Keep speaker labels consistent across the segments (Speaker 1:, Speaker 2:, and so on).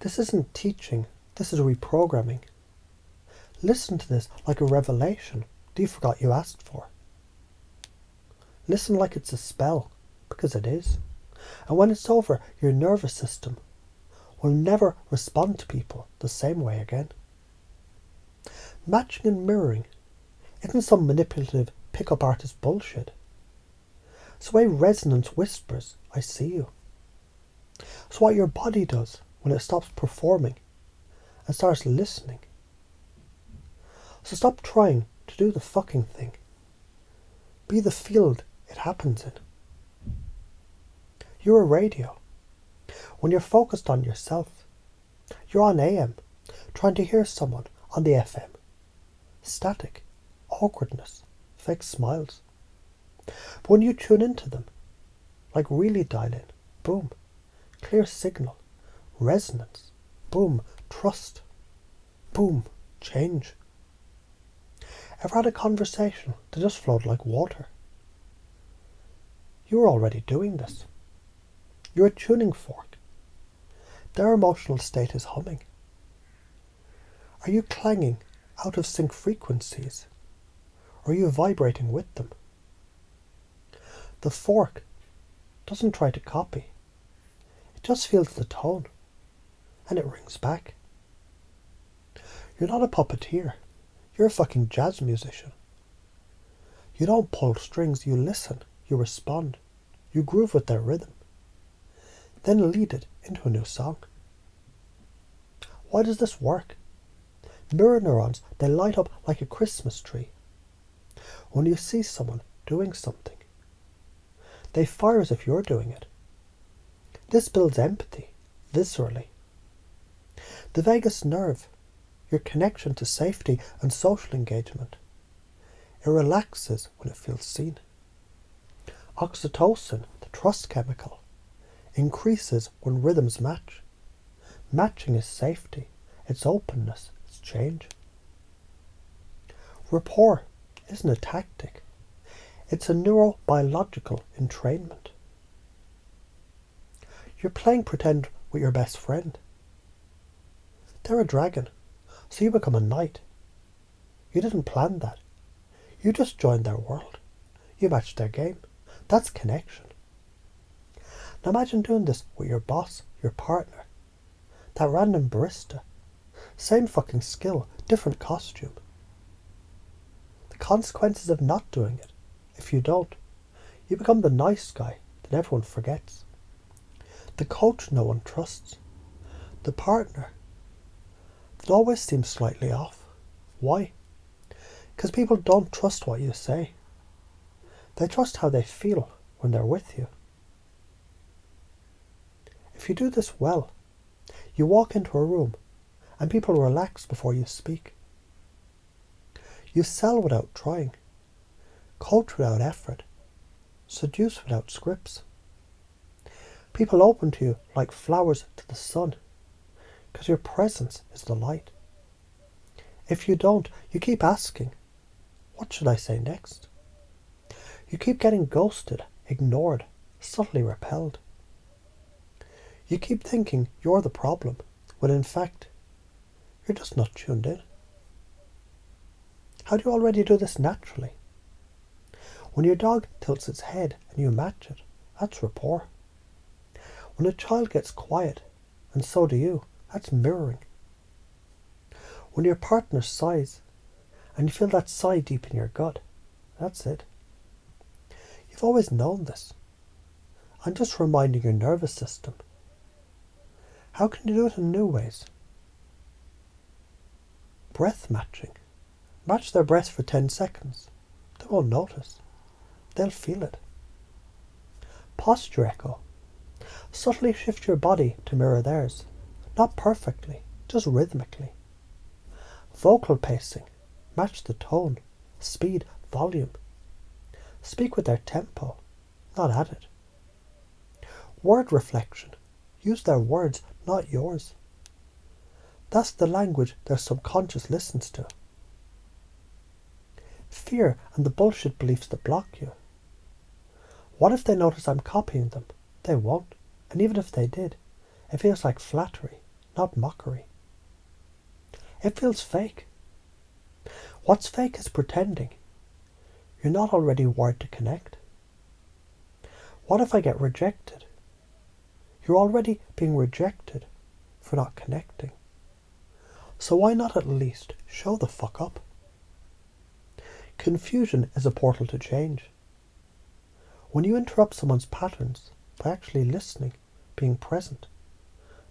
Speaker 1: This isn't teaching, this is reprogramming. Listen to this like a revelation that you forgot you asked for. Listen like it's a spell, because it is. And when it's over, your nervous system will never respond to people the same way again. Matching and mirroring isn't some manipulative pick-up artist bullshit. It's the way resonance whispers, I see you. It's what your body does when it stops performing and starts listening. So stop trying to do the fucking thing. Be the field it happens in. You're a radio. When you're focused on yourself, you're on AM, trying to hear someone on the FM. Static, awkwardness, fake smiles. But when you tune into them, like really dial in, boom, clear signal, resonance, boom, trust, boom, change. Ever had a conversation that just flowed like water? You're already doing this. You're a tuning fork. Their emotional state is humming. Are you clanging out of sync frequencies? Or are you vibrating with them? The fork doesn't try to copy. It just feels the tone. And it rings back. You're not a puppeteer. You're a fucking jazz musician. You don't pull strings, you listen, you respond, you groove with their rhythm. Then lead it into a new song. Why does this work? Mirror neurons, they light up like a Christmas tree. When you see someone doing something, they fire as if you're doing it. This builds empathy, viscerally. The vagus nerve, your connection to safety and social engagement, it relaxes when it feels seen. Oxytocin, the trust chemical, increases when rhythms match. Matching is safety, it's openness, it's change. Rapport isn't a tactic, it's a neurobiological entrainment. You're playing pretend with your best friend. They're a dragon, so you become a knight. You didn't plan that. You just joined their world. You matched their game. That's connection. Now imagine doing this with your boss, your partner, that random barista. Same fucking skill, different costume. The consequences of not doing it, if you don't, you become the nice guy that everyone forgets. The coach no one trusts. The partner that always seems slightly off. Why? Because people don't trust what you say. They trust how they feel when they're with you. If you do this well, you walk into a room and people relax before you speak. You sell without trying, coach without effort, seduce without scripts. People open to you like flowers to the sun, because your presence is the light. If you don't, you keep asking, what should I say next? You keep getting ghosted, ignored, subtly repelled. You keep thinking you're the problem, when in fact, you're just not tuned in. How do you already do this naturally? When your dog tilts its head and you match it, that's rapport. When a child gets quiet, and so do you, that's mirroring. When your partner sighs, and you feel that sigh deep in your gut, that's it. You've always known this. I'm just reminding your nervous system. How can you do it in new ways? Breath matching. Match their breath for 10 seconds. They won't notice. They'll feel it. Posture echo. Subtly shift your body to mirror theirs. Not perfectly, just rhythmically. Vocal pacing. Match the tone, speed, volume. Speak with their tempo, not at it. Word reflection. Use their words, not yours. That's the language their subconscious listens to. Fear and the bullshit beliefs that block you. What if they notice I'm copying them? They won't. And even if they did, it feels like flattery, not mockery. It feels fake. What's fake is pretending you're not already wired to connect. What if I get rejected? You're already being rejected for not connecting. So why not at least show the fuck up? Confusion is a portal to change. When you interrupt someone's patterns by actually listening, being present,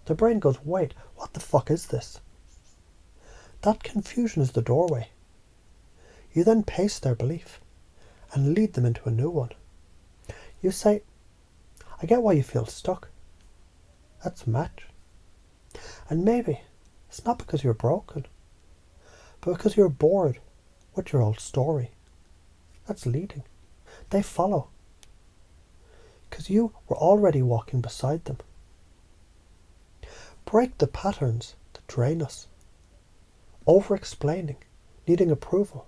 Speaker 1: the brain goes, wait, what the fuck is this? That confusion is the doorway. You then pace their belief and lead them into a new one. You say, I get why you feel stuck. That's a match. And maybe it's not because you're broken, but because you're bored with your old story. That's leading. They follow. Because you were already walking beside them. Break the patterns that drain us. Over-explaining, needing approval,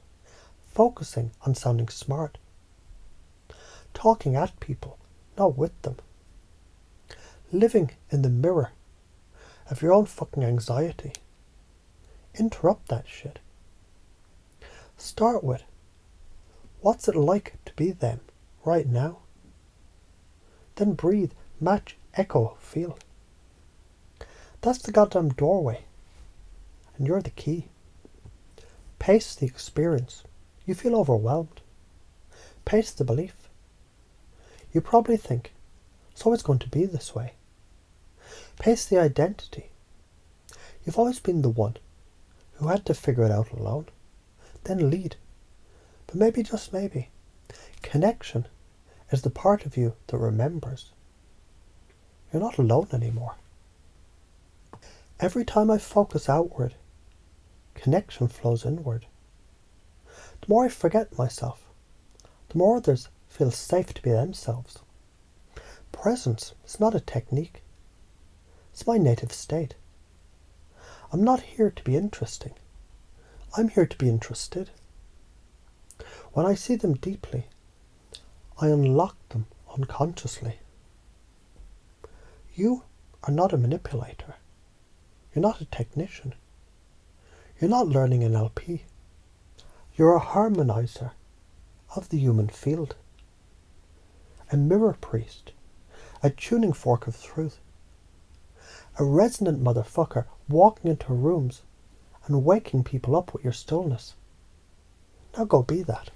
Speaker 1: focusing on sounding smart. Talking at people, not with them. Living in the mirror of your own fucking anxiety. Interrupt that shit. Start with, what's it like to be them right now? Then breathe, match, echo, feel. That's the goddamn doorway. And you're the key. Pace the experience. You feel overwhelmed. Pace the belief. You probably think, so it's going to be this way. Pace the identity. You've always been the one who had to figure it out alone. Then lead. But maybe, just maybe, connection is the part of you that remembers. You're not alone anymore. Every time I focus outward, connection flows inward. The more I forget myself, the more others feel safe to be themselves. Presence is not a technique. It's my native state. I'm not here to be interesting. I'm here to be interested. When I see them deeply, I unlock them unconsciously. You are not a manipulator. You're not a technician. You're not learning NLP. You're a harmonizer of the human field. A mirror priest. A tuning fork of truth. A resonant motherfucker walking into rooms and waking people up with your stillness. Now go be that.